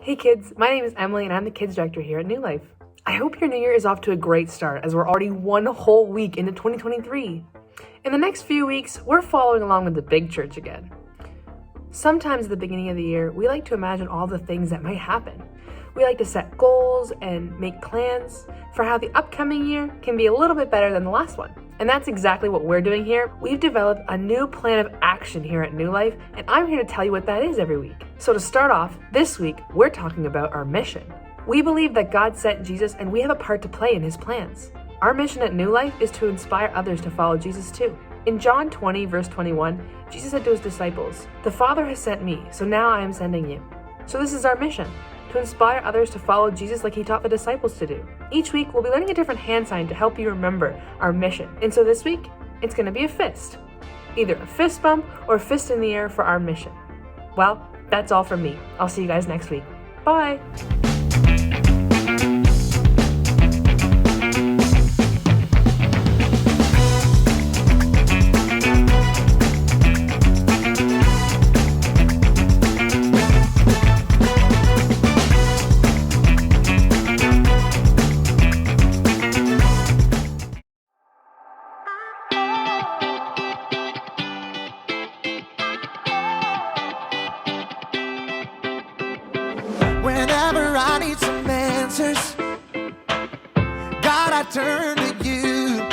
Hey kids, my name is Emily and I'm the Kids Director here at New Life. I hope your new year is off to a great start as we're already one whole week into 2023. In the next few weeks, we're following along with the big church again. Sometimes at the beginning of the year, we like to imagine all the things that might happen. We like to set goals and make plans for how the upcoming year can be a little bit better than the last one. And that's exactly what we're doing here. We've developed a new plan of action here at New Life, and I'm here to tell you what that is every week. So to start off, this week, we're talking about our mission. We believe that God sent Jesus and we have a part to play in his plans. Our mission at New Life is to inspire others to follow Jesus too. In John 20, verse 21, Jesus said to his disciples, "The Father has sent me, so now I am sending you." So this is our mission, to inspire others to follow Jesus like he taught the disciples to do. Each week, we'll be learning a different hand sign to help you remember our mission. And so this week, it's going to be a fist. Either a fist bump or a fist in the air for our mission. Well, that's all from me. I'll see you guys next week. Bye! Whenever I need some answers, God, I turn to you.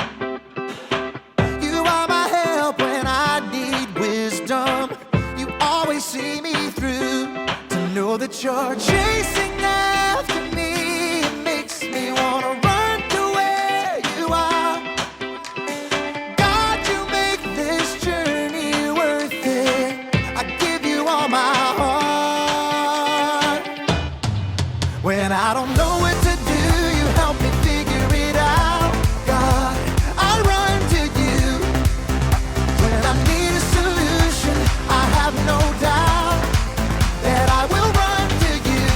You are my help when I need wisdom. You always see me through. To know that you're chasing after me, it makes me wanna run to where you are. God, you make this journey worth it. I give you all my heart. When I don't know what to do, you help me figure it out. God, I run to you. When I need a solution, I have no doubt that I will run to you.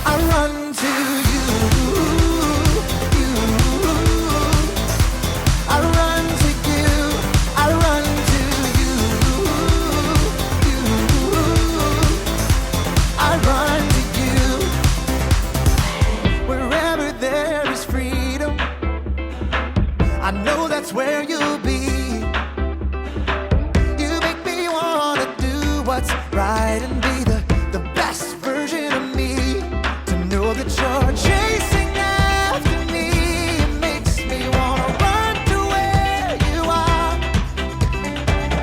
I run to you. I run to you. I run to you. I run to you. Wherever there is freedom, I know that's where you'll be. You make me want to do what's right and be the best version of me. To know that you're chasing after me, it makes me want to run to where you are.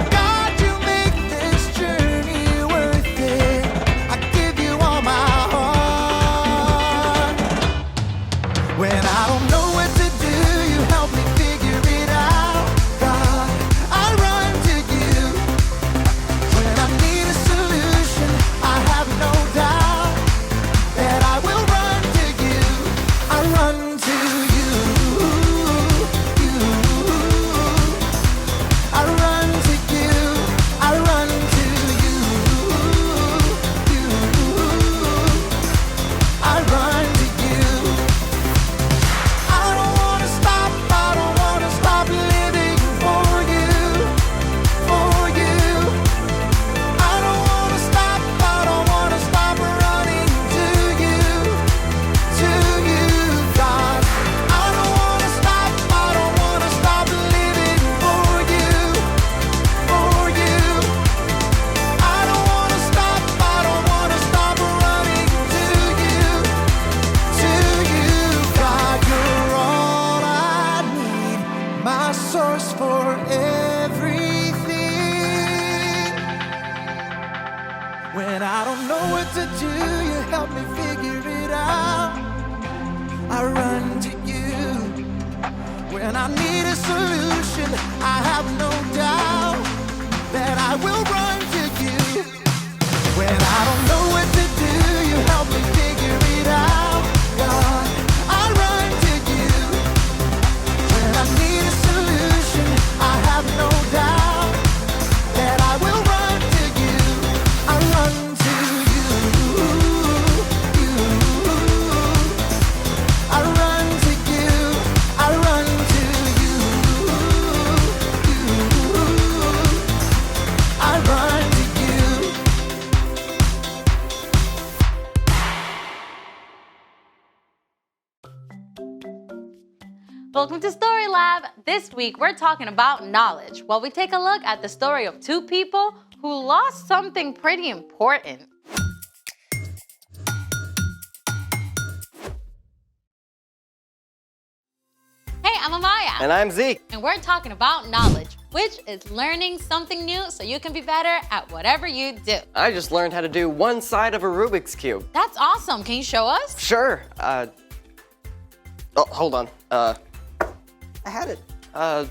God, you make this journey worth it. I give you all my heart. When I don't know what to do, you help me figure it out. God, I run to you. When I need a solution, I have no doubt that I will run to you. I run to you. I run to you. I run to you. I run to you. I don't wanna stop living for you, for you. I don't wanna stop running to you, God. I don't wanna stop living for you, for you. I don't wanna stop running to you, God. You're all I need, my source for everything. When I don't know what to do, you help me figure it out. I run to you. When I need a solution, I have no doubt that I will run to you. When I don't know what to do, you help me figure it out. God, I run to you. When I need a solution, I have no doubt that I will run to you. I run to you. I run to you. I run to you. Welcome to Story Lab. This week we're talking about knowledge. Well, we take a look at the story of two people who lost something pretty important. Hey, I'm Amaya. And I'm Zeke. And we're talking about knowledge, which is learning something new so you can be better at whatever you do. I just learned how to do one side of a Rubik's Cube. That's awesome. Can you show us? Sure. Oh, hold on. I had it. I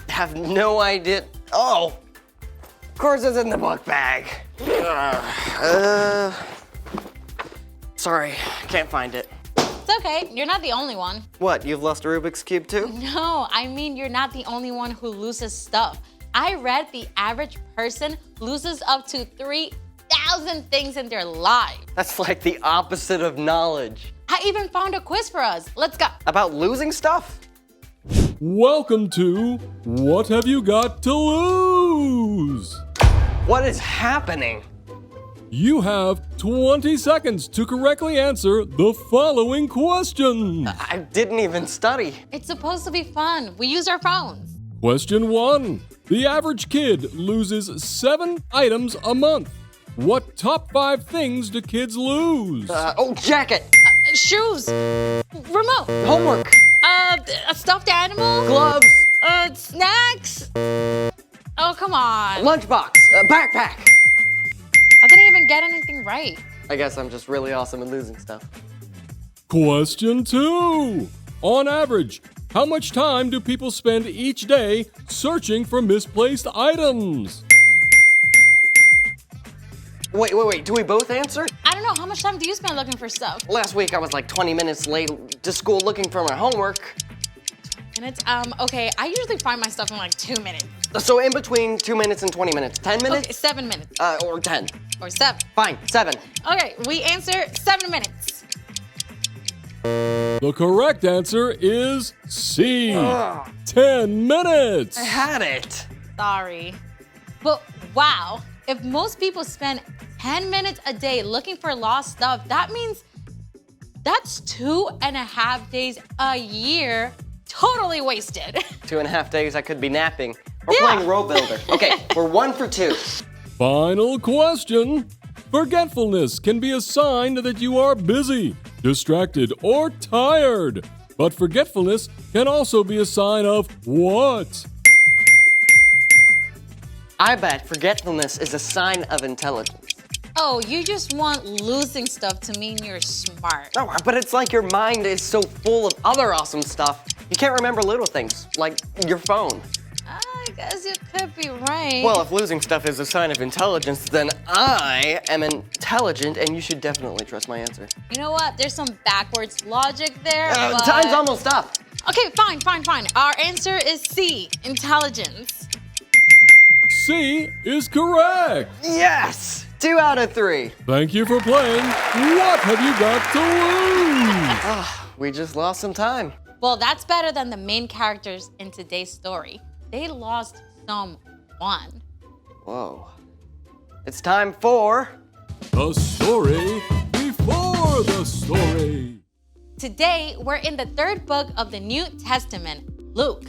have no idea. Oh, of course it's in the book bag. Sorry, can't find it. It's okay. You're not the only one. What, you've lost a Rubik's Cube too? No, I mean you're not the only one who loses stuff. I read the average person loses up to 3,000 things in their life. That's like the opposite of knowledge. I even found a quiz for us. Let's go. About losing stuff? Welcome to What Have You Got to Lose? What is happening? You have 20 seconds to correctly answer the following questions. I didn't even study. It's supposed to be fun. We use our phones. Question 1. The average kid loses 7 items a month. What top 5 things do kids lose? Jacket, Shoes. Remote. homework, A stuffed animal. gloves, Snacks. Oh, come on. lunchbox, backpack. I didn't even get anything right. I guess I'm just really awesome at losing stuff. Question 2. On average, how much time do people spend each day searching for misplaced items? Wait, do we both answer? I don't know. How much time do you spend looking for stuff? Last week I was like 20 minutes late to school looking for my homework. And it's, okay, I usually find my stuff in like 2 minutes. So in between 2 minutes and 20 minutes. 10 minutes? Okay, 7 minutes. Or 10. Or 7. Fine, 7. Okay, we answer 7 minutes. The correct answer is C. 10 minutes. I had it. Sorry. But wow, if most people spend 10 minutes a day looking for lost stuff, that means that's 2.5 days a year totally wasted. 2.5 days I could be napping. Or Yeah. playing Row Builder. Okay, we're 1 for 2. Final question. Forgetfulness can be a sign that you are busy, distracted, or tired. But forgetfulness can also be a sign of what? I bet forgetfulness is a sign of intelligence. Oh, you just want losing stuff to mean you're smart. Oh, but it's like your mind is so full of other awesome stuff. You can't remember little things, like your phone. I guess you could be right. Well, if losing stuff is a sign of intelligence, then I am intelligent, and you should definitely trust my answer. you know what? There's some backwards logic there. but... Time's almost up. Okay, fine. Our answer is C, intelligence. C is correct. Yes! 2 out of 3. Thank you for playing What Have You Got to Lose? We just lost some time. Well, that's better than the main characters in today's story. They lost someone. Whoa. It's time for... The story before the story. Today, we're in the 3rd book of the New Testament, Luke.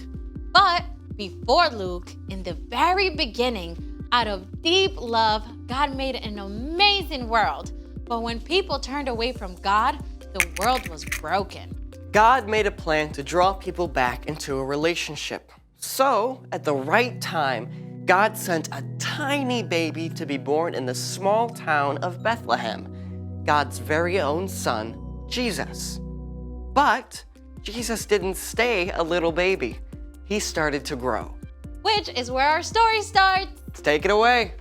But before Luke, in the very beginning, out of deep love, God made an amazing world. But when people turned away from God, the world was broken. God made a plan to draw people back into a relationship. So, at the right time, God sent a tiny baby to be born in the small town of Bethlehem, God's very own son, Jesus. But Jesus didn't stay a little baby. He started to grow. Which is where our story starts. Let's take it away.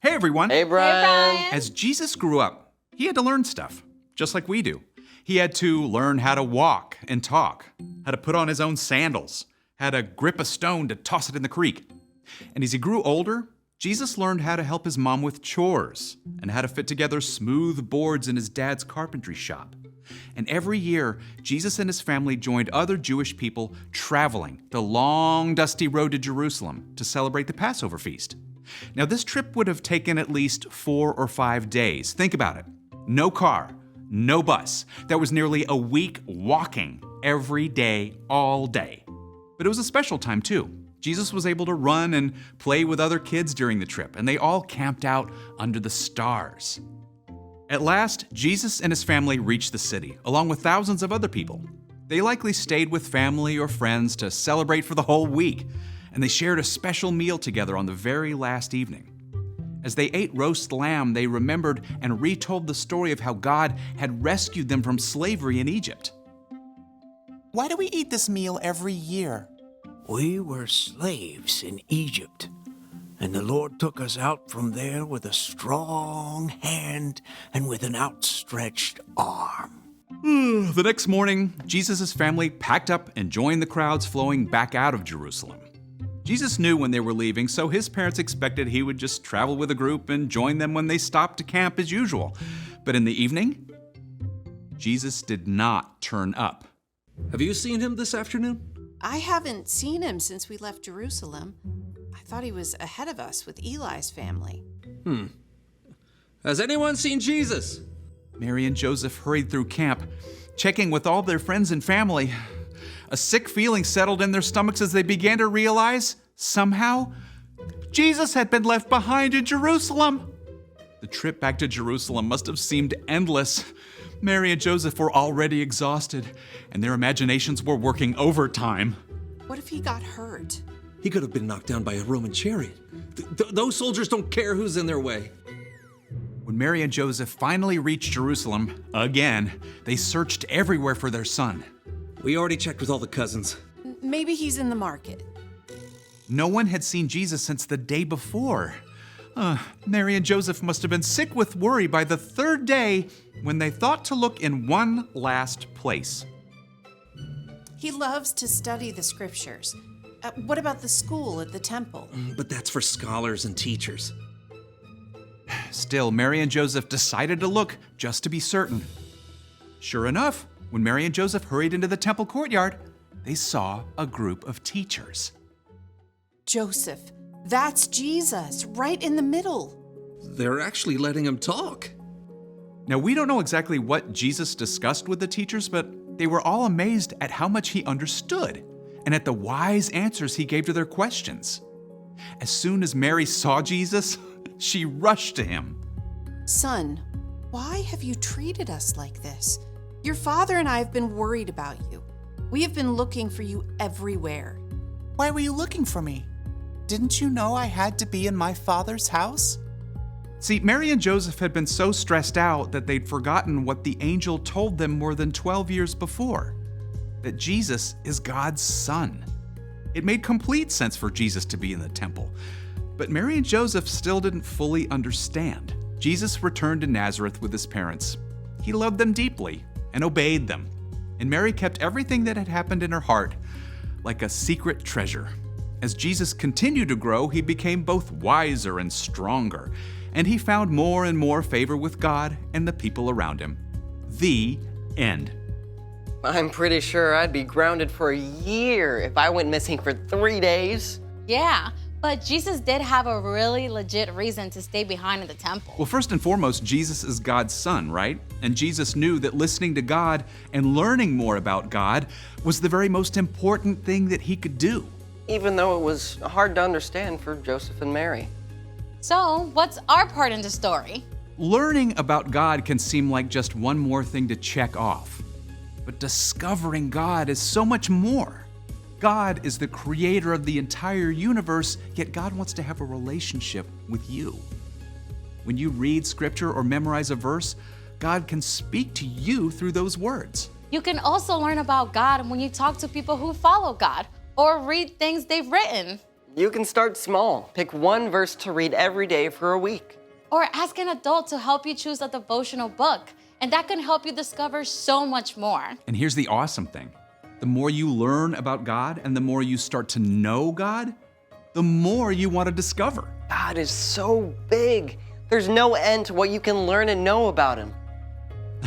Hey everyone. Hey, Brian. Brian. As Jesus grew up, he had to learn stuff, just like we do. He had to learn how to walk and talk, how to put on his own sandals, how to grip a stone to toss it in the creek. And as he grew older, Jesus learned how to help his mom with chores and how to fit together smooth boards in his dad's carpentry shop. And every year, Jesus and his family joined other Jewish people traveling the long, dusty road to Jerusalem to celebrate the Passover feast. Now, this trip would have taken at least 4 or 5 days. Think about it. No car, no bus. That was nearly a week walking every day, all day. But it was a special time, too. Jesus was able to run and play with other kids during the trip, and they all camped out under the stars. At last, Jesus and his family reached the city, along with thousands of other people. They likely stayed with family or friends to celebrate for the whole week, and they shared a special meal together on the very last evening. As they ate roast lamb, they remembered and retold the story of how God had rescued them from slavery in Egypt. Why do we eat this meal every year? We were slaves in Egypt, and the Lord took us out from there with a strong hand and with an outstretched arm. The next morning, Jesus' family packed up and joined the crowds flowing back out of Jerusalem. Jesus knew when they were leaving, so his parents expected he would just travel with a group and join them when they stopped to camp as usual. But in the evening, Jesus did not turn up. Have you seen him this afternoon? I haven't seen him since we left Jerusalem. I thought he was ahead of us with Eli's family. Has anyone seen Jesus? Mary and Joseph hurried through camp, checking with all their friends and family. A sick feeling settled in their stomachs as they began to realize, somehow, Jesus had been left behind in Jerusalem. The trip back to Jerusalem must have seemed endless. Mary and Joseph were already exhausted, and their imaginations were working overtime. What if he got hurt? He could have been knocked down by a Roman chariot. Those soldiers don't care who's in their way. When Mary and Joseph finally reached Jerusalem, again, they searched everywhere for their son. We already checked with all the cousins. Maybe he's in the market. No one had seen Jesus since the day before. Mary and Joseph must have been sick with worry by the third day when they thought to look in one last place. He loves to study the scriptures. What about the school at the temple? But that's for scholars and teachers. Still, Mary and Joseph decided to look just to be certain. Sure enough, when Mary and Joseph hurried into the temple courtyard, they saw a group of teachers. Joseph, that's Jesus, right in the middle. They're actually letting him talk. Now, we don't know exactly what Jesus discussed with the teachers, but they were all amazed at how much he understood and at the wise answers he gave to their questions. As soon as Mary saw Jesus, she rushed to him. Son, why have you treated us like this? Your father and I have been worried about you. We have been looking for you everywhere. Why were you looking for me? Didn't you know I had to be in my father's house? See, Mary and Joseph had been so stressed out that they'd forgotten what the angel told them more than 12 years before, that Jesus is God's son. It made complete sense for Jesus to be in the temple, but Mary and Joseph still didn't fully understand. Jesus returned to Nazareth with his parents. He loved them deeply and obeyed them, and Mary kept everything that had happened in her heart like a secret treasure. As Jesus continued to grow, he became both wiser and stronger, and he found more and more favor with God and the people around him. The end. I'm pretty sure I'd be grounded for a year if I went missing for 3 days. Yeah, but Jesus did have a really legit reason to stay behind in the temple. Well, first and foremost, Jesus is God's son, right? And Jesus knew that listening to God and learning more about God was the very most important thing that he could do. Even though it was hard to understand for Joseph and Mary. So, what's our part in the story? Learning about God can seem like just one more thing to check off. But discovering God is so much more. God is the creator of the entire universe, yet God wants to have a relationship with you. When you read scripture or memorize a verse, God can speak to you through those words. You can also learn about God when you talk to people who follow God or read things they've written. You can start small. Pick one verse to read every day for a week. Or ask an adult to help you choose a devotional book, and that can help you discover so much more. And here's the awesome thing. The more you learn about God and the more you start to know God, the more you want to discover. God is so big. There's no end to what you can learn and know about him.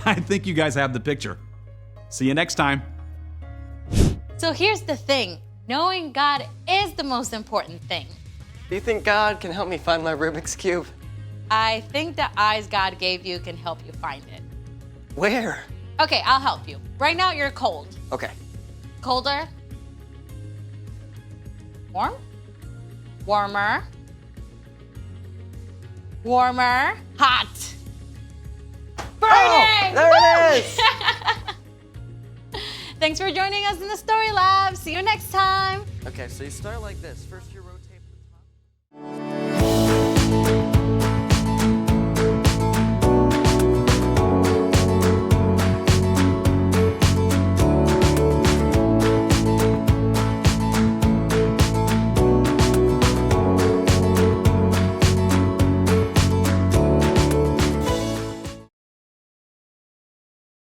I think you guys have the picture. See you next time. So here's the thing. Knowing God is the most important thing. Do you think God can help me find my Rubik's Cube? I think the eyes God gave you can help you find it. Where? Okay, I'll help you. Right now, you're cold. Okay. Colder? Warm? Warmer? Warmer? Hot? Burning! There it is! Thanks for joining us in the Story Lab. See you next time. Okay, so you start like this. First you rotate.